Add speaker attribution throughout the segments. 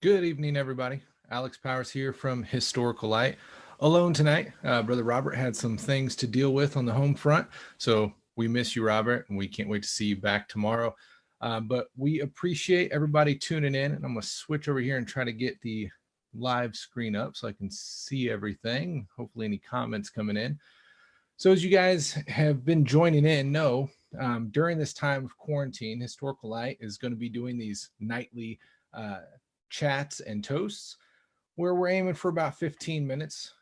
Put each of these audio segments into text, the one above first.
Speaker 1: Good evening, everybody. Alex Powers here from Historical Light. Alone tonight. Brother Robert had some things to deal with on the home front. So we miss you, Robert, and we can't wait to see you back tomorrow. But we appreciate everybody tuning in. And I'm going to switch over here and try to get the live screen up so I can see everything. Hopefully, any comments coming in. So as you guys have been joining in, during this time of quarantine, Historical Light is going to be doing these nightly chats and toasts where we're aiming for about 15 minutes.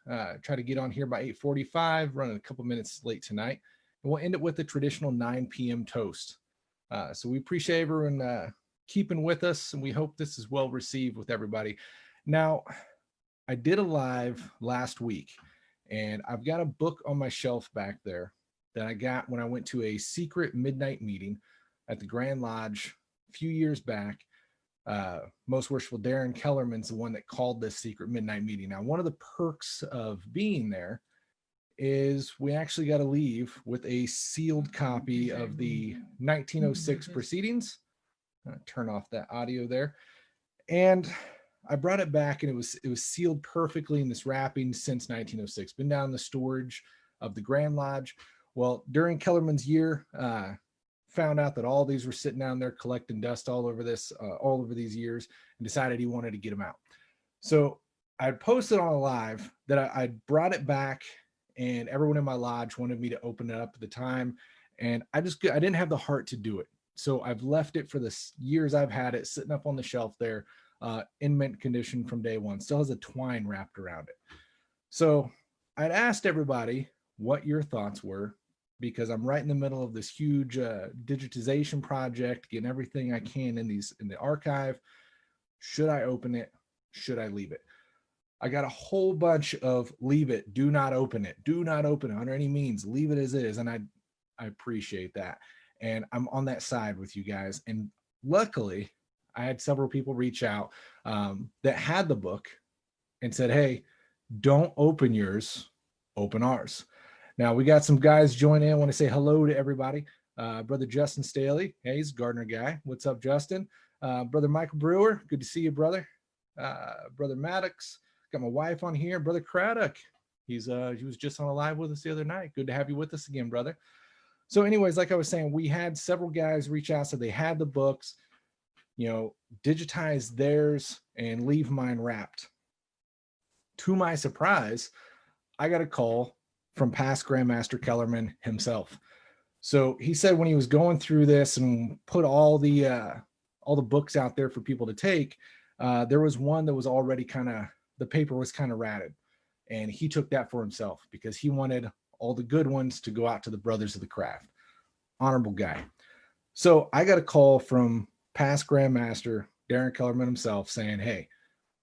Speaker 1: Try to get on here by 8:45, running a couple minutes late tonight. And we'll end it with the traditional 9 p.m. toast. So we appreciate everyone keeping with us, and we hope this is well received with everybody. Now, I did a live last week, and I've got a book on my shelf back there that I got when I went to a secret midnight meeting at the Grand Lodge a few years back. Most Worshipful Darren Kellerman's the one that called this secret midnight meeting. Now, one of the perks of being there is we actually got to leave with a sealed copy of the 1906 proceedings. Turn off that audio there. And I brought it back, and it was sealed perfectly in this wrapping since 1906. Been down in the storage of the Grand Lodge. Well, during Kellerman's year, found out that all these were sitting down there collecting dust all over these years, and decided he wanted to get them out. So I posted on a live that I brought it back, and everyone in my lodge wanted me to open it up at the time, and I didn't have the heart to do it. So I've left it for the years I've had it sitting up on the shelf there, in mint condition from day one. Still has a twine wrapped around it. So I'd asked everybody what your thoughts were, because I'm right in the middle of this huge digitization project, getting everything I can in the archive. Should I open it? Should I leave it? I got a whole bunch of leave it, do not open it under any means, leave it as it is. And I appreciate that. And I'm on that side with you guys. And luckily, I had several people reach out that had the book and said, hey, don't open yours, open ours. Now, we got some guys join in. I want to say hello to everybody. Brother Justin Staley. Hey, he's a Gardner guy. What's up, Justin? Brother Michael Brewer. Good to see you, brother. Brother Maddox. Got my wife on here. Brother Craddock. He was just on a live with us the other night. Good to have you with us again, brother. So anyways, like I was saying, we had several guys reach out, so they had the books, digitize theirs and leave mine wrapped. To my surprise, I got a call from past Grandmaster Kellerman himself. So he said when he was going through this and put all the books out there for people to take, there was one that was already the paper was kind of ratted, and he took that for himself because he wanted all the good ones to go out to the brothers of the craft. Honorable guy. So I got a call from past Grandmaster Darren Kellerman himself saying, hey,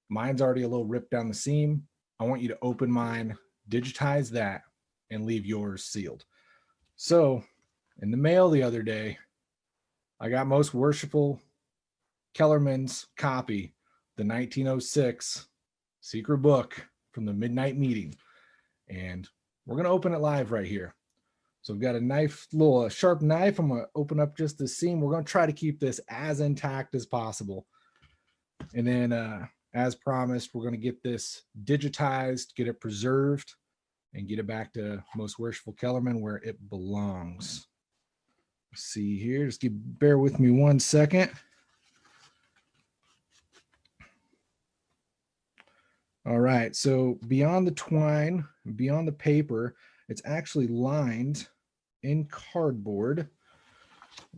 Speaker 1: mine's already a little ripped down the seam. I want you to open mine, digitize that, and leave yours sealed. So in the mail the other day, I got Most Worshipful Kellerman's copy, the 1906 secret book from the midnight meeting. And we're going to open it live right here. So we've got a sharp knife. I'm going to open up just the seam. We're going to try to keep this as intact as possible. And then, as promised, we're going to get this digitized, get it preserved, and get it back to Most Worshipful Kellerman where it belongs. Let's see here. Just bear with me 1 second. All right. So beyond the twine, beyond the paper, it's actually lined in cardboard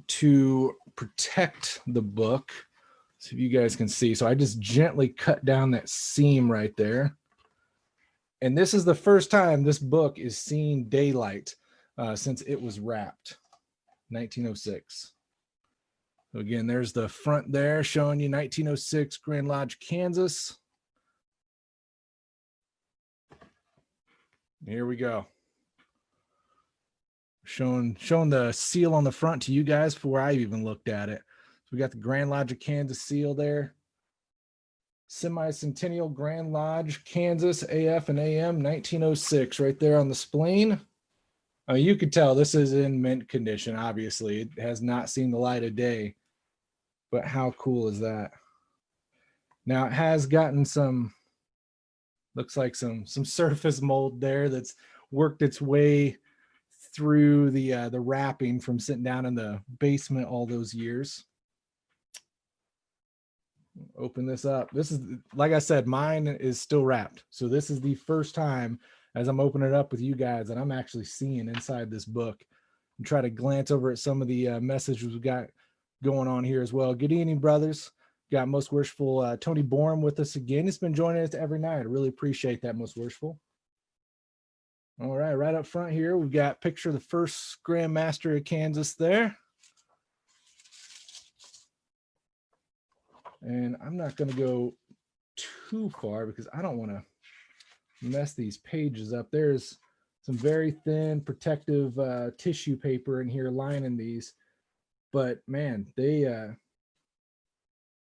Speaker 1: to protect the book. So if you guys can see. So I just gently cut down that seam right there. And this is the first time this book is seeing daylight since it was wrapped, 1906. So again, there's the front there showing you 1906 Grand Lodge, Kansas. Here we go. Showing the seal on the front to you guys before I even looked at it. So we got the Grand Lodge of Kansas seal there. Semi-Centennial Grand Lodge, Kansas, AF and AM, 1906, right there on the spleen. You could tell this is in mint condition, obviously. It has not seen the light of day, but how cool is that? Now it has gotten some, looks like some surface mold there that's worked its way through the wrapping from sitting down in the basement all those years. Open this up. This is, like I said, mine is still wrapped. So this is the first time as I'm opening it up with you guys that I'm actually seeing inside this book, and try to glance over at some of the messages we've got going on here as well. Good evening, brothers. Got Most Worshipful Tony Borum with us again. He's been joining us every night. I really appreciate that, Most Worshipful. All right, right up front here, we've got picture of the first Grand Master of Kansas there. And I'm not going to go too far because I don't want to mess these pages up. There's some very thin protective tissue paper in here lining these, but man, they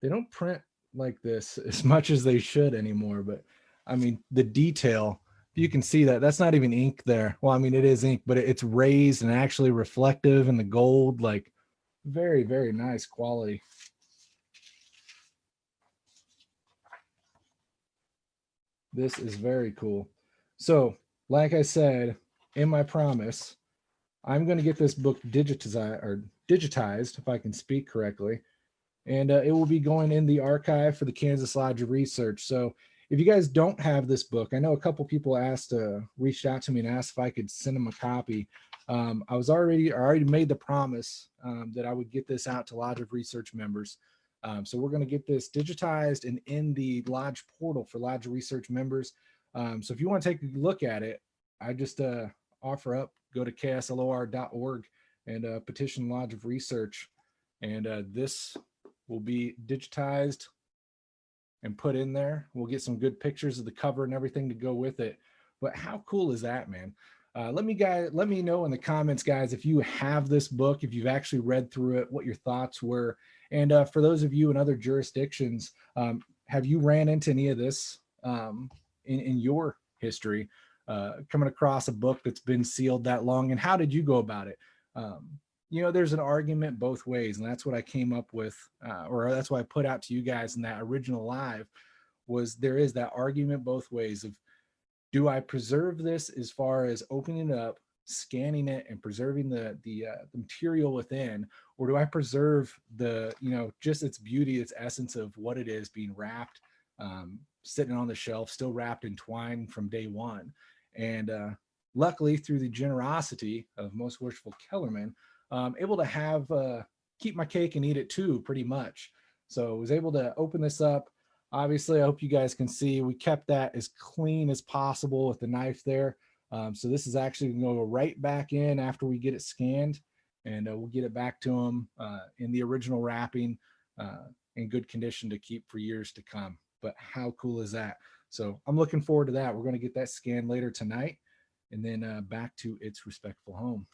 Speaker 1: don't print like this as much as they should anymore. But I mean, the detail, you can see that that's not even ink there. Well, I mean, it is ink, but it's raised and actually reflective in the gold, like very, very nice quality. This is very cool. So, like I said, in my promise, I'm going to get this book digitized, if I can speak correctly, and it will be going in the archive for the Kansas Lodge of Research. So, if you guys don't have this book, I know a couple people reached out to me and asked if I could send them a copy. I already made the promise that I would get this out to Lodge of Research members. So we're going to get this digitized and in the Lodge portal for Lodge Research members. So if you want to take a look at it, I just offer up, go to kslor.org and petition Lodge of Research. And this will be digitized and put in there. We'll get some good pictures of the cover and everything to go with it. But how cool is that, man? Let me know in the comments, guys, if you have this book, if you've actually read through it, what your thoughts were. And for those of you in other jurisdictions, have you ran into any of this in your history, coming across a book that's been sealed that long? And how did you go about it? There's an argument both ways, and that's what I came up with, or that's what I put out to you guys in that original live, was there is that argument both ways of, do I preserve this as far as opening it up, scanning it, and preserving the material within, or do I preserve just its beauty, its essence of what it is being wrapped, sitting on the shelf, still wrapped in twine from day one? And luckily, through the generosity of Most Worshipful Kellerman, able to have keep my cake and eat it too, pretty much. So I was able to open this up. Obviously, I hope you guys can see we kept that as clean as possible with the knife there. So this is actually going to go right back in after we get it scanned, and we'll get it back to them in the original wrapping in good condition to keep for years to come. But how cool is that? So I'm looking forward to that. We're going to get that scanned later tonight and then back to its respectful home.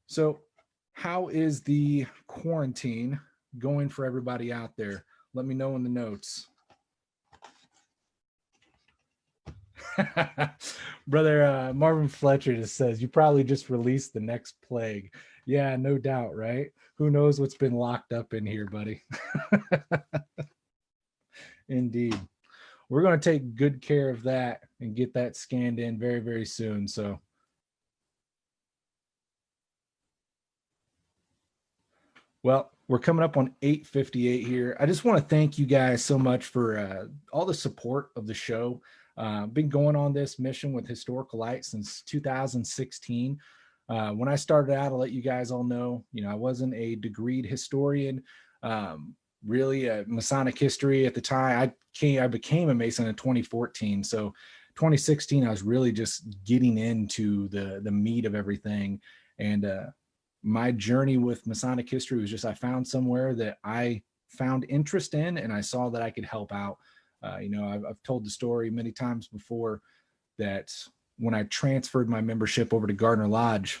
Speaker 1: So how is the quarantine going for everybody out there? Let me know in the notes. Brother Marvin Fletcher just says, you probably just released the next plague. Yeah, no doubt, right? Who knows what's been locked up in here, buddy? Indeed. We're going to take good care of that and get that scanned in very, very soon. So well, we're coming up on 8:58 here. I just want to thank you guys so much for all the support of the show. Been going on this mission with Historical Light since 2016. When I started out, I'll let you guys all know, I wasn't a degreed historian, really Masonic history at the time. I became a Mason in 2014. So 2016, I was really just getting into the meat of everything. And my journey with Masonic history was just, I found somewhere that I found interest in, and I saw that I could help out. I've told the story many times before that when I transferred my membership over to Gardner Lodge,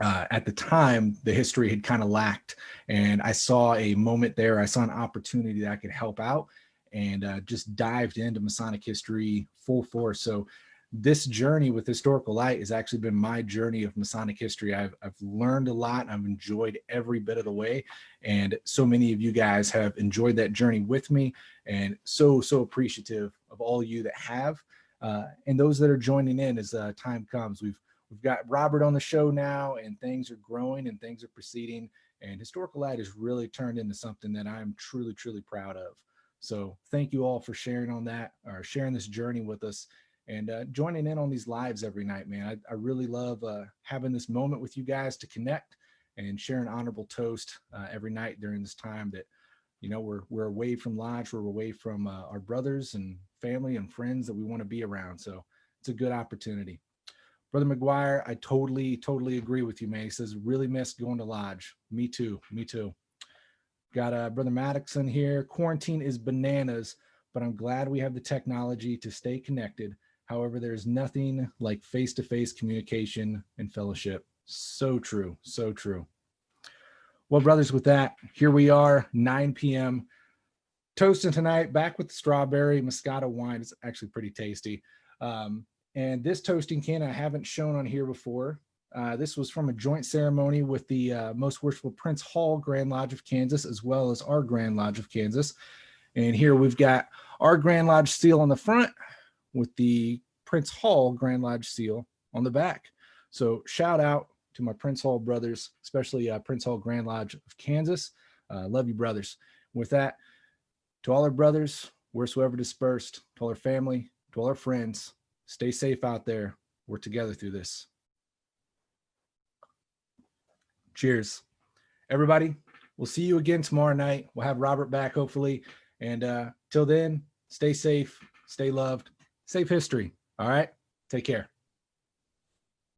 Speaker 1: at the time, the history had kind of lacked, and I saw a moment there. I saw an opportunity that I could help out, and just dived into Masonic history full force. So this journey with Historical Light has actually been my journey of Masonic history. I've learned a lot. I've enjoyed every bit of the way. And so many of you guys have enjoyed that journey with me, and so appreciative of all you that have, and those that are joining in as time comes. We've got Robert on the show now, and things are growing and things are proceeding. And Historical Light has really turned into something that I'm truly proud of. So thank you all for sharing on that, or sharing this journey with us, and joining in on these lives every night, man. I really love having this moment with you guys to connect and share an honorable toast every night during this time that, you know, we're away from Lodge, we're away from our brothers and family and friends that we want to be around. So it's a good opportunity. Brother McGuire, I totally agree with you, man. He says, really missed going to Lodge. Me too. Got Brother Maddoxon here. Quarantine is bananas, but I'm glad we have the technology to stay connected. However, there's nothing like face-to-face communication and fellowship. So true. Well, brothers, with that, here we are, 9 p.m. Toasting tonight, back with the strawberry Moscato wine. It's actually pretty tasty. And this toasting can I haven't shown on here before. This was from a joint ceremony with the Most Worshipful Prince Hall Grand Lodge of Kansas, as well as our Grand Lodge of Kansas. And here we've got our Grand Lodge seal on the front with the Prince Hall Grand Lodge seal on the back. So shout out to my Prince Hall brothers, especially Prince Hall Grand Lodge of Kansas. Love you, brothers. With that, to all our brothers, wheresoever dispersed, to all our family, to all our friends, stay safe out there. We're together through this. Cheers. Everybody, we'll see you again tomorrow night. We'll have Robert back, hopefully. And till then, stay safe, stay loved, safe history. All right? Take care.